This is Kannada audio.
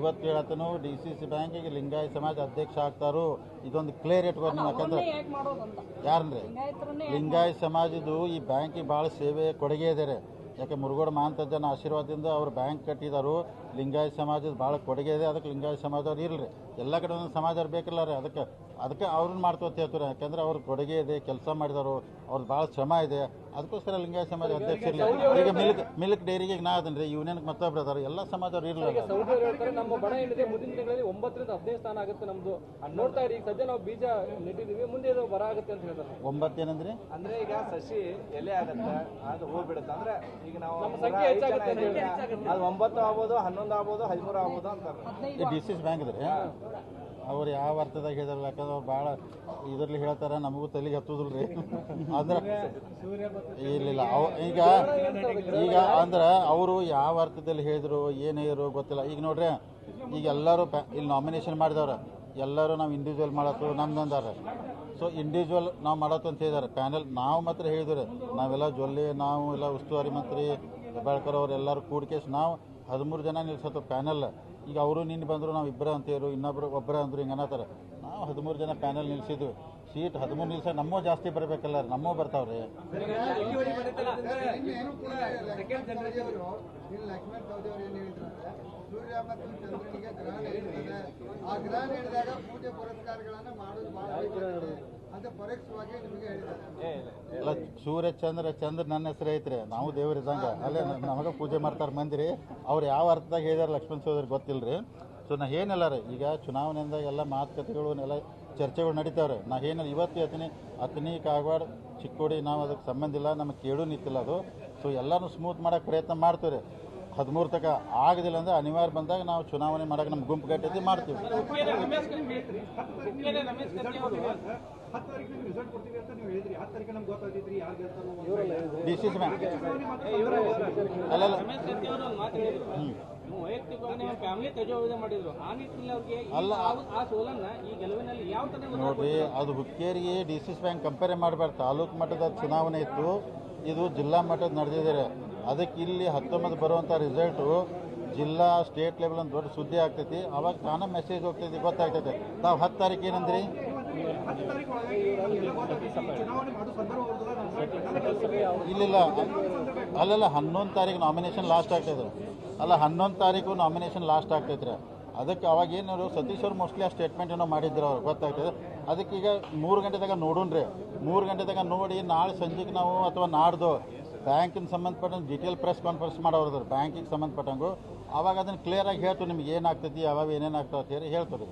ಇವತ್ತು ಹೇಳತ್ತನು DCC ಬ್ಯಾಂಕಿಗೆ ಲಿಂಗಾಯತ ಸಮಾಜ ಅಧ್ಯಕ್ಷ ಆಗ್ತಾರು. ಇದೊಂದು ಕ್ಲಿಯರ್ ಇಟ್ಕೊಂಡು ನೀವು ಯಾಕಂದ್ರೆ ಯಾರನ್ರಿ ಲಿಂಗಾಯತ ಸಮಾಜದ್ದು ಈ ಬ್ಯಾಂಕಿಗೆ ಭಾಳ ಸೇವೆ ಕೊಡುಗೆ ಇದೆ. ಯಾಕೆ ಮುರುಗೋಡು ಮಹಾಂತಜ್ಜನ ಆಶೀರ್ವಾದದಿಂದ ಅವ್ರು ಬ್ಯಾಂಕ್ ಕಟ್ಟಿದಾರು. ಲಿಂಗಾಯತ ಸಮಾಜದ ಭಾಳ ಕೊಡುಗೆ ಇದೆ. ಅದಕ್ಕೆ ಲಿಂಗಾಯತ ಸಮಾಜದವ್ರು ಇರಲಿ, ಎಲ್ಲ ಕಡೆ ಒಂದು ಸಮಾಜವ್ರು ಬೇಕಿಲ್ಲ ರೀ. ಅದಕ್ಕೆ ಅವ್ರನ್ನ ಮಾಡ್ತೋತ ಹೇಳ್ತಾರೆ. ಯಾಕಂದ್ರೆ ಅವ್ರ ಕೊಡುಗೆ ಇದೆ, ಕೆಲಸ ಮಾಡಿದಾರು, ಅವ್ರದ್ದು ಭಾಳ ಶ್ರಮ ಇದೆ. ಅದಕ್ಕೋಸ್ಕರ ಲಿಂಗಾಯತ ಸಮಾಜ ಅಧ್ಯಕ್ಷ ಇರಲಿ. ಈಗ ಮಿಲ್ಕ್ ಡೈರಿಗೆ ನಾ ಅದನ್ರಿ ಯೂನಿಯನ್ ಮತ್ತೊಬ್ರು ಅದಾರ, ಎಲ್ಲ ಸಮಾಜವ್ರು ಇರಲಿಲ್ಲ. ನಮ್ಮ ಬಣ ಏನಿದೆ ಮುಂದಿನ ದಿನಗಳಲ್ಲಿ 9 ರಿಂದ 15 ಸ್ಥಾನ ಆಗುತ್ತೆ ನಮ್ದು. ನೋಡ್ತಾ ಇರಿ, ಈಗ ಸದ್ಯ ನಾವು ಬೀಜ ನೆಟ್ಟಿದೀವಿ, ಮುಂದೆ ಇದು ಬರ ಆಗುತ್ತೆ ಅಂತ ಹೇಳ್ತಾರೆ. 9 ಏನಂದ್ರಿ? ಅಂದ್ರೆ ಈಗ ಸಸಿ ಎಲೆ ಆಗತ್ತೆ, ಅದು ಹೂ ಬಿಡುತ್ತೆ. ಅಂದ್ರೆ ಈಗ ನಾವು ನಮ್ಮ ಸಂಖ್ಯೆ ಹೆಚ್ಚಾಗುತ್ತೆ, ಅದು 9 ಆಗ್ಬೋದು, 11 ಆಗ್ಬೋದು, 13 ಆಗ್ಬೋದು ಅಂತಾರೆ. ಈ DCC ಬ್ಯಾಂಕ್ ಇದ್ರಿ ಅವ್ರು ಯಾವ ಅರ್ಥದಾಗ ಹೇಳಿದಾರಲ್ಲ, ಯಾಕಂದ್ರೆ ಅವ್ರು ಭಾಳ ಇದರಲ್ಲಿ ಹೇಳ್ತಾರೆ, ನಮಗೂ ತಲೆಗೆ ಹತ್ತುದಿಲ್ರಿ. ಅಂದ್ರೆ ಇಲ್ಲ ಈಗ ಅಂದ್ರೆ ಅವರು ಯಾವ ಅರ್ಥದಲ್ಲಿ ಹೇಳಿದ್ರು ಏನು ಹೇಳಿದ್ರು ಗೊತ್ತಿಲ್ಲ. ಈಗ ನೋಡ್ರಿ, ಈಗ ಎಲ್ಲರೂ ಇಲ್ಲಿ ನಾಮಿನೇಷನ್ ಮಾಡಿದವ್ರ ಎಲ್ಲರೂ ನಾವು ಇಂಡಿವಿಜುವಲ್ ಮಾಡತ್ತು ನಮ್ದಂದಾರ. ಸೊ ಇಂಡಿವಿಜುವಲ್ ನಾವು ಮಾಡತ್ತು ಅಂತ ಹೇಳಿದಾರೆ. ಪ್ಯಾನೆಲ್ ನಾವು ಮಾತ್ರ ಹೇಳಿದ್ರಿ, ನಾವೆಲ್ಲ ಜೊಲ್ಲೆ, ನಾವು ಎಲ್ಲ ಉಸ್ತುವಾರಿ ಮಂತ್ರಿ ಹೆಬ್ಬಾಳ್ಕರ್ ಅವ್ರು ಎಲ್ಲರೂ ಕೂಡಿಕೇಸ್ ನಾವು 13 ಜನ ನಿಲ್ಸತ್ತು ಪ್ಯಾನೆಲ್. ಈಗ ಅವರು ನಿನ್ನೆ ಬಂದರು, ನಾವು ಇಬ್ಬರ ಅಂತೇರು, ಇನ್ನೊಬ್ರು ಒಬ್ಬರ ಅಂದರು, ಹಿಂಗೆ ಅನ್ನತ್ತಾರೆ. ನಾವು 13 ಜನ ಪ್ಯಾನೆಲ್ ನಿಲ್ಸಿದ್ವಿ. ಸೀಟ್ 13 ನಿಲ್ಸ ನಮ್ಮೂ ಜಾಸ್ತಿ ಬರಬೇಕಲ್ಲ ರೀ, ನಮ್ಮೂ ಬರ್ತಾವ್ರಿ. ಸೂರ್ಯ ಮತ್ತು ಚಂದ್ರನಿಗೆ ಗ್ರಹಣ ಇರ್ತದೆ. ಆ ಗ್ರಹಣ ಹಿಡಿದಾಗ ಪೂಜೆ ಪುರಸ್ಕಾರಗಳನ್ನು ಮಾಡೋದು ಬಹಳ ಅಂತ ಪರೋಕ್ಷವಾಗಿ ನಿಮಗೆ ಹೇಳಿದ್ದಾರೆ. ಅಲ್ಲ, ಸೂರ್ಯ ಚಂದ್ರ ನನ್ನ ಹೆಸರು ಐತ್ರಿ, ನಾವು ದೇವ್ರ ಇದ್ದಂಗೆ ಅಲ್ಲೇ ನಮಗೆ ಪೂಜೆ ಮಾಡ್ತಾರೆ ಮಂದಿರಿ. ಅವ್ರು ಯಾವ ಅರ್ಥದಾಗ ಹೇಳಿದಾರೆ ಲಕ್ಷ್ಮಣ್ ಸಹೋದರಿ ಗೊತ್ತಿಲ್ಲ ರೀ. ಸೊ ನಾ ಏನಿಲ್ಲ ರೀ, ಈಗ ಚುನಾವಣೆಯಿಂದ ಎಲ್ಲ ಮಾತುಕತೆಗಳು ಎಲ್ಲ ಚರ್ಚೆಗಳು ನಡೀತಾವ್ರೆ. ನಾ ಏನಿಲ್ಲ ಇವತ್ತು ಅತನಿ ಕಾಗವಾಡ ಚಿಕ್ಕೋಡಿ ನಾವು ಅದಕ್ಕೆ ಸಂಬಂಧ ಇಲ್ಲ, ನಮಗೆ ಕೇಳು ನಿಂತಿಲ್ಲ ಅದು. ಸೊ ಎಲ್ಲನೂ ಸ್ಮೂತ್ ಮಾಡೋಕ್ಕೆ ಪ್ರಯತ್ನ ಮಾಡ್ತೀವಿ ರೀ. 13 ತನಕ ಆಗೋದಿಲ್ಲ ಅಂದ್ರೆ ಅನಿವಾರ್ಯ ಬಂದಾಗ ನಾವು ಚುನಾವಣೆ ಮಾಡೋಕೆ ನಮ್ಮ ಗುಂಪು ಗಟ್ಟಿದ್ದು ಮಾಡ್ತೀವಿ. DCC ಬ್ಯಾಂಕ್ ಅಲ್ಲ ನೋಡ್ರಿ, ಅದು ಹುಕ್ಕೇರಿಗೆ DCC ಬ್ಯಾಂಕ್ ಕಂಪೇರ್ ಮಾಡಬಾರ್ದು. ತಾಲೂಕು ಮಟ್ಟದ ಚುನಾವಣೆ ಇತ್ತು, ಇದು ಜಿಲ್ಲಾ ಮಟ್ಟದ ನಡೆದಿದ್ದಾರೆ. ಅದಕ್ಕೆ ಇಲ್ಲಿ 19 ಬರುವಂಥ ರಿಸಲ್ಟು ಜಿಲ್ಲಾ ಸ್ಟೇಟ್ ಲೆವೆಲ್ ಒಂದು ದೊಡ್ಡ ಸುದ್ದಿ ಆಗ್ತೈತಿ. ಅವಾಗ ತಾನೇ ಮೆಸೇಜ್ ಹೋಗ್ತೈತಿ, ಗೊತ್ತಾಗ್ತೈತೆ. ತಾವು 10 ತಾರೀಕು ಏನಂದ್ರಿ? ಇಲ್ಲಿಲ್ಲ, ಅಲ್ಲಲ್ಲ 11 ತಾರೀಕು ನಾಮಿನೇಷನ್ ಲಾಸ್ಟ್ ಆಗ್ತೈತೆ. ಅಲ್ಲ 11 ತಾರೀಕು ನಾಮಿನೇಷನ್ ಲಾಸ್ಟ್ ಆಗ್ತೈತ್ರಿ. ಅದಕ್ಕೆ ಅವಾಗ ಏನಾರು ಸತೀಶ್ ಅವ್ರು ಮೋಸ್ಟ್ಲಿ ಆ ಸ್ಟೇಟ್ಮೆಂಟ್ ಏನೋ ಮಾಡಿದ್ರು, ಅವ್ರು ಗೊತ್ತಾಗ್ತದೆ. ಅದಕ್ಕೆ ಈಗ 3 ಗಂಟೆದಾಗ ನೋಡೋಣ್ರಿ. 3 ಗಂಟೆದಾಗ ನೋಡಿ ನಾಳೆ ಸಂಜೆಗೆ ನಾವು ಅಥವಾ ನಾಡ್ದು ಬ್ಯಾಂಕಿನ ಸಂಬಂಧಪಟ್ಟಂಗೆ ಡೀಟೇಲ್ ಪ್ರೆಸ್ ಕಾನ್ಫರೆನ್ಸ್ ಮಾಡೋರು ಬ್ಯಾಂಕಿಗೆ ಸಂಬಂಧಪಟ್ಟಂಗೂ. ಅವಾಗ ಅದನ್ನು ಕ್ಲಿಯರಾಗಿ ಹೇಳ್ತು, ನಿಮ್ಗೆ ಏನಾಗ್ತೈತಿ, ಯಾವಾಗ ಏನೇನು ಆಗ್ತದೆ ಅಂತ ಹೇಳಿ ಹೇಳ್ತಾರೆ.